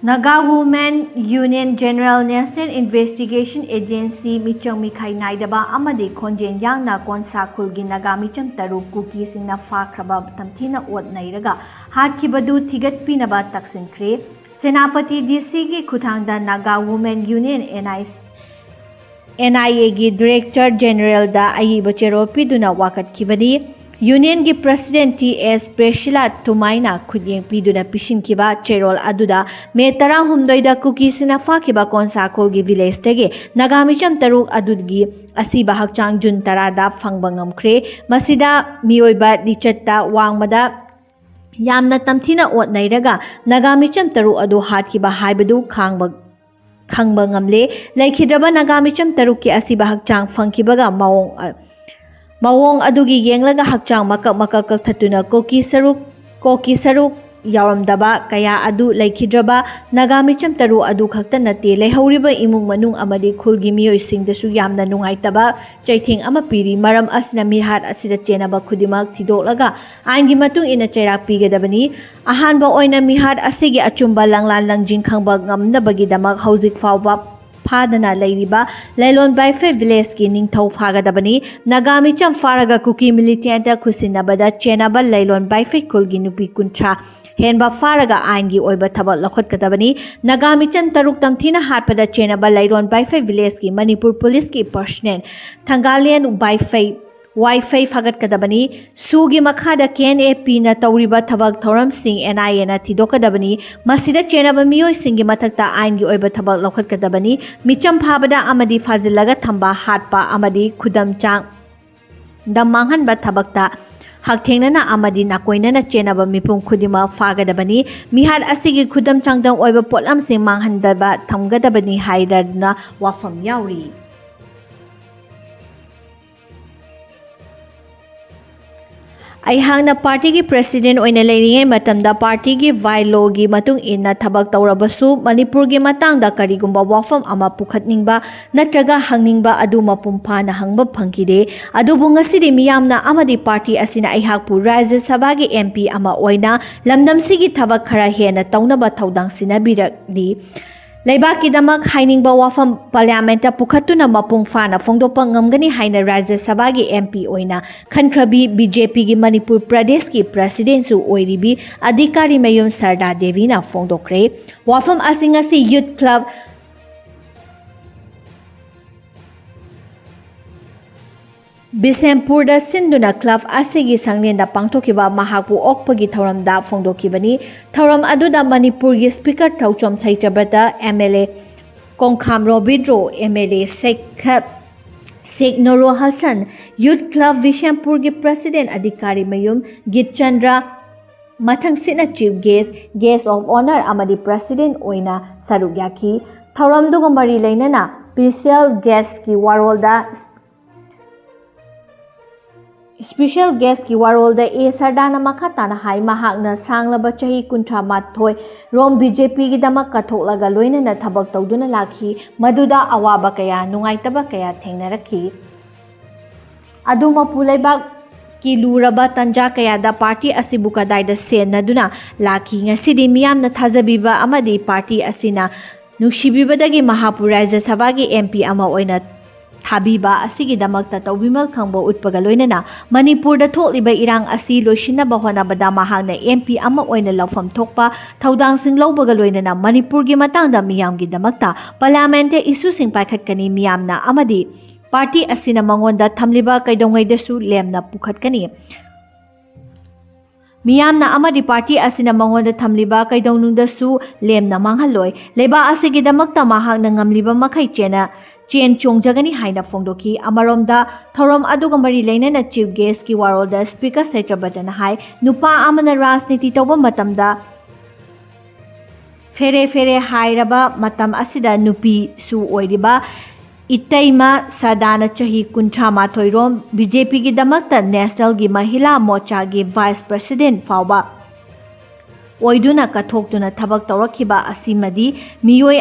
Naga Women Union General National Investigation Agency Michang Mikhai Naidaba Amadi Khongjang Yangna Konsa Khulgi Naga Micham Taru Kuki Singna Fakraba Tamthina Ot Nairaga Hatkibadu Tigat Pinaba Taksin Kre Senapati DC Gi Kuthangda Naga Women Union NIA Gi Director General Da Ayi Bachero Piduna Wakat Kivani Union gi President T.S. Preshila Tumaina Khudyeng Piduna Pishin Kiba Cherol Aduda Me Tara Humdoida Kuki Sina Fakiba Konsa Kolgi Village Tege Nagamicham Taruk Adudgi Asiba Hakchang Jun Tarada Fangbangam Kre Masida Mioiba Lichata Wangmada Yamna Tamthina Ot Nairaga Nagamicham Taru Adu Hatkiba Haibadu Kangbangamle Laikhidraba Nagamicham Taruki Asiba Hakchang Fankibaga Mawong adugi yenglaga hakchang makak thatuna koki saruk yauramdaba kaya adu laikhidraba nagamicham taru adu khakta nate leihoriba imung manung amadi khulgi miyoi singdasu yamna nungaitaba chaithing ama piri maram asina mirhat asida chenaba khudimak thidolaga aingi matung ina chairak pigadabani ahanba oina mirhat asigi achumba langlan langjing khangba ngamnabagi damak hauzik fawba Padana Lairiba, Lelon Baife Village ki Ningthau Fagadabani, Nagamicham Faraga Kuki Militanta Kusinabada, Chenaba Lelon Baife Kulgi Nupi Kuncha, Henba Faraga Aingi Oiba Tabak Lakot Katabani, Nagamicham Taruk Tamthina Hatpada Chenaba Lelon Baife Village ki Manipur Police ki Persnen, Tangalian Baife Wi-Fi Fagat Kadabani, Sugi Makada KNAP na Tauriba Tabak Thoram Singh NIA na Thidok Kadabani, Masida Chenaba Miyoi Singi Matakta Aingi Oiba Tabak Lokat Kadabani, Micham Phabada Amadi Fazilaga Thamba Hatpa Amadi Khudam Chang Damanghan Ba Tabakta Hakthengnana Amadi Nakoinana Chenaba Mipum Khudima Fagadabani, Mihad Asigi Khudam Changdang Oiba Potlam Sing Manghandaba Thamgadabani Haidadna Wafam Yauri. Aihangna party ki president oina leiringai matamda party ki vailo gi matung inna thabak tawrabasu Manipur gi matangda karigumba wafam ama pukhatningba natraga hangningba adu mapumpa na hangba phangkide adubu ngasidi miyamna amadi party asina aihakpu Rajya Sabha gi MP ama oina lamdam sigi thabak khara hena tawnaba thaudang sinabirakdi Laibaki damak hainingba wafam parliamenta pukhatuna mapung fana phongdopa ngamgani haina Rajya Sabha gi MP oina khankhrabi BJP gi Manipur Pradesh ki president su oiribi adhikari mayum Sarda Devi na phongdokre wafam asingasi youth club Bisempur da Sinduna Club asigi sanglenda pangthokiba mahakpu okpagi thoramda phongdokibani thoram aduda Manipur gi speaker Thauchom Saitrabata MLA Kongkham Robidro MLA Sheikh Nurul Hassan Youth Club Bisempur gi President Adhikari Mayum Git Chandra Mathang sina Chief Guest of Honor amadi President oina Sarugyaki thoram duga mari leinana Special Guest ki Special guest ki warol da A Sardana Makatana Hai Mahakna Sanglaba Chahi Kuntra Mathoi Rom BJP gi damak katholaga loinana thabak tawduna lakhi maduda awaba kaya nungaitaba kaya thengnarakhi adu mapulaibak ki luraba tanja kaya da party asibu kadai da senaduna lakhi ngasidi miyamna thajabiba amadi party asina nushibibadagi Mahapur Rajya Sabha gi MP ama oina Thabiba asigi damakta tawbimal khangbo utpaga loinana Manipur da thokliba irang asi loishinaba honabada mahangna MP ama oina lawfam thokpa thaudang sing lawbaga loinana Manipur gi matangda miyam gi damakta parliament issue sing paikhatkani miyamna amadi party asina mangonda thamliba kaidongai dasu lemna pukhatkani Miyamna amadi party asina mangonda thamliba kaidongnungda su lemna manghaloi leba asigi damakta mahangna ngamliba makhai Chen Chongjagani haina phongdoki amaromda thorom aduga mari leinana chief guest ki warolda speaker Saitrabatan hai nupa amana rajniti tawba matamda fere hairaba matam asida nupi su oiriba Itaima Sadana Chahi Kuntra Mathoirom BJP gi damakta National gi Mahila Mocha gi Vice President fawba oiduna kathoktuna thabak tawrakiba asimadi miyoi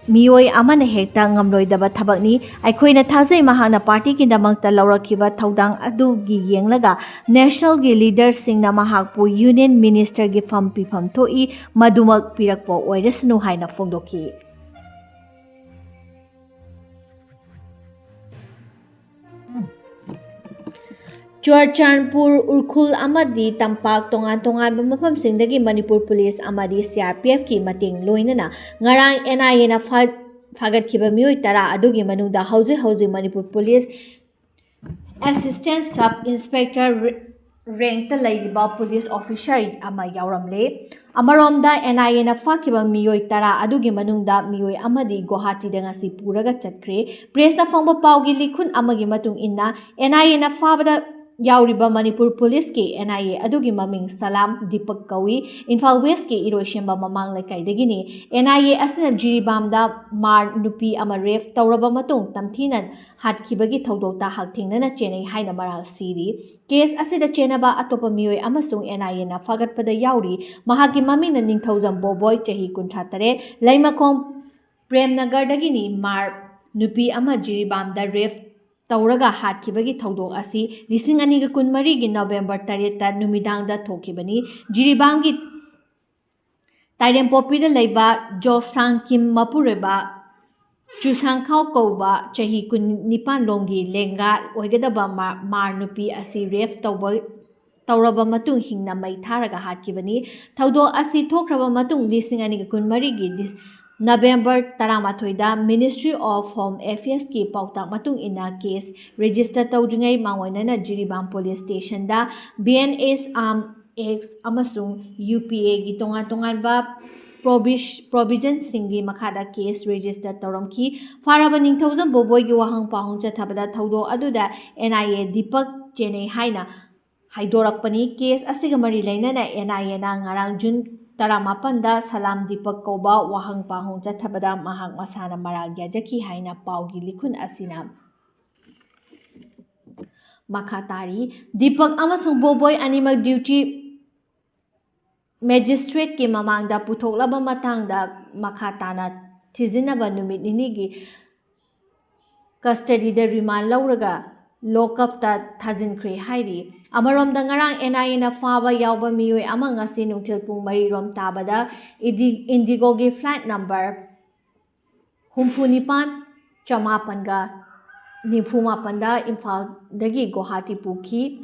Miyoi amana hekta ngamloidaba thabakni aikoina thajai mahana party kindamakta laurakhiba thodang adugi yenglaga national gi leader singna mahakpu union minister gi fam pifam thoi madumak pirakpo oirasnu haina fongdoki. Churachandpur Urkhul amadi tampak tongan-tongan mafamsingdagi Manipur Police amadi CRPF ki mating loinana ngarang NIA na fagatkiba miyoi tara adugi manungda hauji Manipur Police Assistant Sub Inspector rank ta laiba police officer ama yauramle amaromda NIA na fakiba miyoi tara adugi manungda miyoi amadi Guwahati da ngasi puraga chatkre press na fongba pawgi likhun amagi matung inna NIA na fabada yauriba Manipur Police ki NIA adugi maming Salam Deepak Kawi Imphal West ki Iroishemba mamang lekaidagini NIA asina jiribamda mar nupi ama ref tauraba matung tamthinan hatkibagi thodokta hakthingnana chenai haina maral siri case asida chenaba atopa miyoi amasung NIA na fagatpada yauri mahaki mamingna ningthaujam boboy chahi 63 laimakhom Premnagardagini mar nupi ama jiribamda ref tauraga hatkibagi thodok asi lising aniga kunmari gi November 7 ta numidangda thokibani jiribamgi Tairempopi da leiba Josang Kim Mapureba Chusangkhau Kouba chahi kun nipan longgi lenga oigadaba mar nupi asi ref tauraba matung hingna mai tharaga hatkibani thodok asi thokraba matung lising aniga kunmari gi November 13 da Ministry of Home Affairs ki pautak matung ina case register tawjungai mangoinana Jiribam Police Station da BNS X amasung UPA gi tongan ba provision singi makada case register tawramki faraba ningthaujam boboy gi wahang pahong chathabada thodok aduda NIA Deepak Chenai haina haidorakpani case asiga mari lainana NIA na ngarang June 18 da Salam Deepak Koba wahang pahong chathabada mahak masana maral yajaki haina paugi likhun asina makatari Deepak amasung boboy animal duty magistrate ki mamangda puthoklaba matangda makatana thizinaba numit ninigi custody da remand lauraga lockup ta thajinkhre hairi amaromda ngarang NIA na faba yauba miyoi ama ngasi nungthil pung 3 rom tabada Indigo gi flight number humfunipan chamapanga nifumapanda Imphal dagi Guwahati puki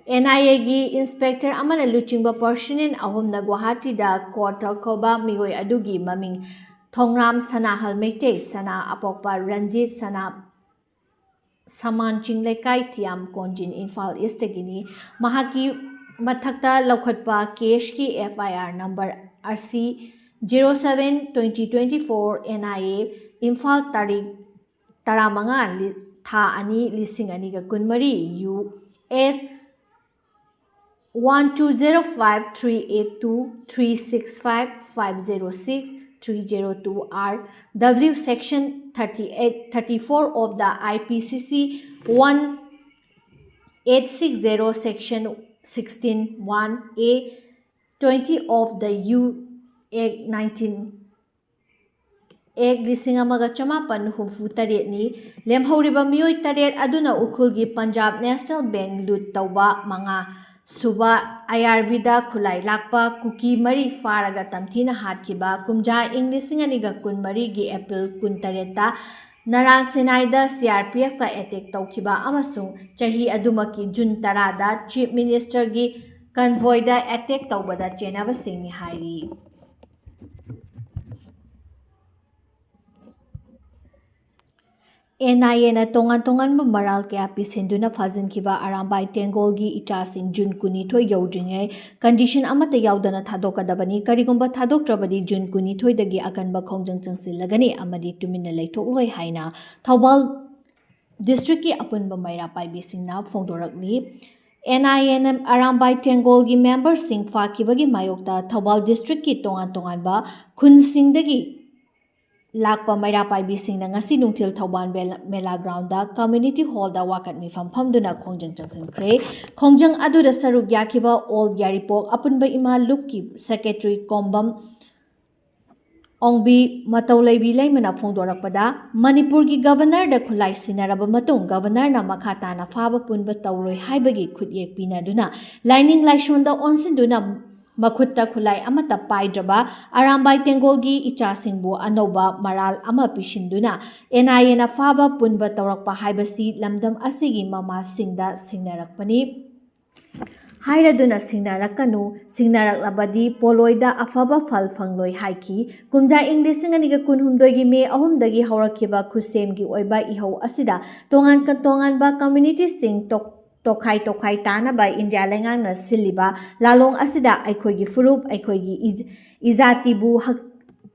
NIA gi inspector amana luchingba personnel ahumna Guwahati da court koba miyoi adugi maming Thongram Sanahal Meitei Sana Apokpa Ranjit Sana Saman Chinglaikai Thiam Konjin Imphal East gini mahaki mathakta laukhatpa case ki FIR number RC 07/2024 NIA Imphal tarik taramanga tha ani lising ani ga kunmari US 1205382365506 302R W section 34 of the IPCC 1860 section 16(1)A 20 of the U Act 19 Act lising amaga chamapan humfu taret ni lemhoriba miyoi taret aduna ukhulgi Punjab National Bank lut tawba manga suba IRB khulai lakpa kuki mari faraga tamthina hatkiba kumja English aniga kun mari gi April 18 ta Narang Senai da CRPF ka attack tawkiba amasung chahi adumaki June 10 da Chief Minister gi convoy da attack tawbada chenaba singni hairi NIA na tongan maral kaya pisinduna fazin-khiba Arambai Tengolgi ichasing June 12 yaudringai condition amata yaudana thadokadabani karigumba thadok trabadi June 12 dagi akanba khongjang chang shillagani amadi tumina leithokloi haina Thobal district ki apunba maira paibisingna phongdorakli NIA na Arambai Tengolgi member sing fakibagi mayokta Thobal district ki tongan ba khunsingdagi lakpa maira paibising na ngasi nungthil Thauban Mela Ground da Community Hall da wakat mifam phamduna khongjang changsinkhre khongjang aduda saruk yakiba Old Yaripok apunba ima lukki secretary Kombam Ongbi Matauleibi Laimana Fongdorakpada, Manipurgi Governor the Kulai Sinaraba Matung, Governor na Makatana Faba Punba Tauroi Haibagi Kudye Pinaduna, Lining Laishonda Onsinduna Makutta Kulai Amata Paidraba, Arambai Tengolgi Ichasingbu Anoba Maral Ama Pishinduna, Enayena Faba Punba Taurakpa Haibasi, Lamdam Asigi Mama Singda Singnarakpani. Hairaduna Singnarakanu, Singnaraklabadi, Poloida Afaba Fal Fangloi Haiki, Kumja English Singaniga Kunhumdogi Me Ahumdagi Hauраkiba Kusemgi Oiba Iho Asida, Tongan Katongan Ba Community Sing Tokai Tana by India Langana Siliba, Lalong Asida, Aikogi Furup, Aikogi Izatibu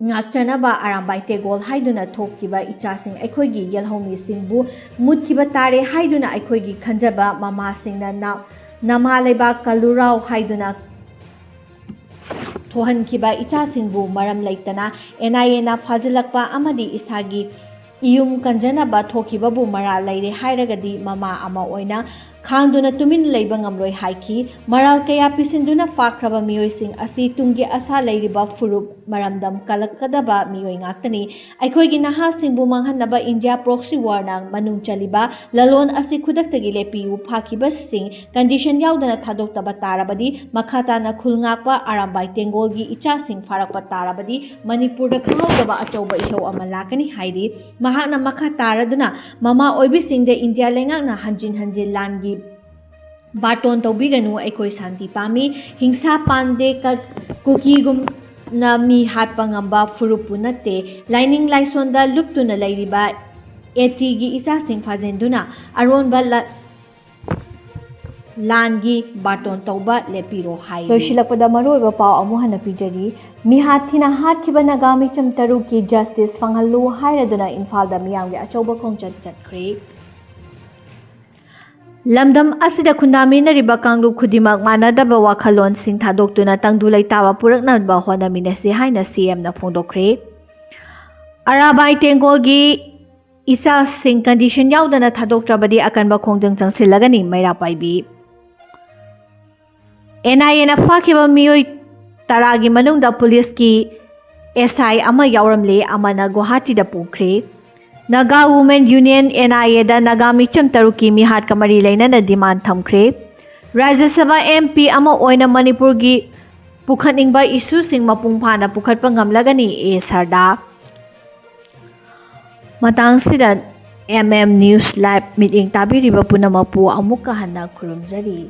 Ngakchanaba Arambai Tegol Haiduna Tokiba Ichasing Aikogi Yelhomi Singbu, Mutkibatare Haiduna Aikogi Kanjaba, Mama Singna Namaleba Kalurao Haiduna Tohan Kiba Ichasingbu Maram Laitana, Enayena Fazilakpa Amadi Isagi, Iyum Kanjanaba Tokibabu Mara Laide Hairagadi Mama Ama Oina, Kangduna Tumin Labangamroi Haiki, Maral Kaya Pisinduna Fakraba Mioising Asi Tungi Asa Lairiba Furup, Maramdam Kalakadaba Mioing Aktani, Aikoigi Naha Singbu Manghanaba India Proxy Warnang Manung Chaliba, Lalon Asi Kudaktagile Piu Pakibas Sing, Condition Yaudana Thadok Tabatarabadi, Makata na Kulngakpa, Arambai Tengolgi Ichasing Farakpa Tarabadi, Manipur the Kangaba Atoba Iho Amalakani Haidi, Mahana Makataraduna, Mama Oibising the India Lengang na Hanjin Langi. Baton Tobiganu Ekoi Santi Pami, Hingsa Pande Kukigum na mi hatpangamba furupunate, Lining Laisonda Luptuna Lairiba, Etigi Isasing Fazenduna, Aronba Langi Baton Toba Lepiro Hai. Loshilakpada Maroiba Pau Amuhana Pijari, Mihatina Hatkiba Nagami Chamtaruki Justice Fangalu Hairaduna Infalda Miyangi Achoba Kongchat Chatkri. Lamdam asida kundamina riba kanglu khudimak manadaba wakhalon sing thadoktuna tangdulai tawa puraknaba honaminasi haina CM na phongdokre. Arabai Tengolgi isa sing condition yaudana thadoktrabadi akan ba khongjang chang shillagani maira paibi. NIA fakiba miyoi taragi manungda police ki SI ama yauramle amana Guwahati da pukre. Naga Women Union NIA da Nagami Chamtaruki Mihat Kamari Laina na demand thamkre. Rajya Sabha MP ama oina Manipurgi pukhatningba issue sing mapungphana pukhatpa ngamlagani sarda. Matang sida MM News Live meeting tabiriba punamapu amuka hana khurumjari.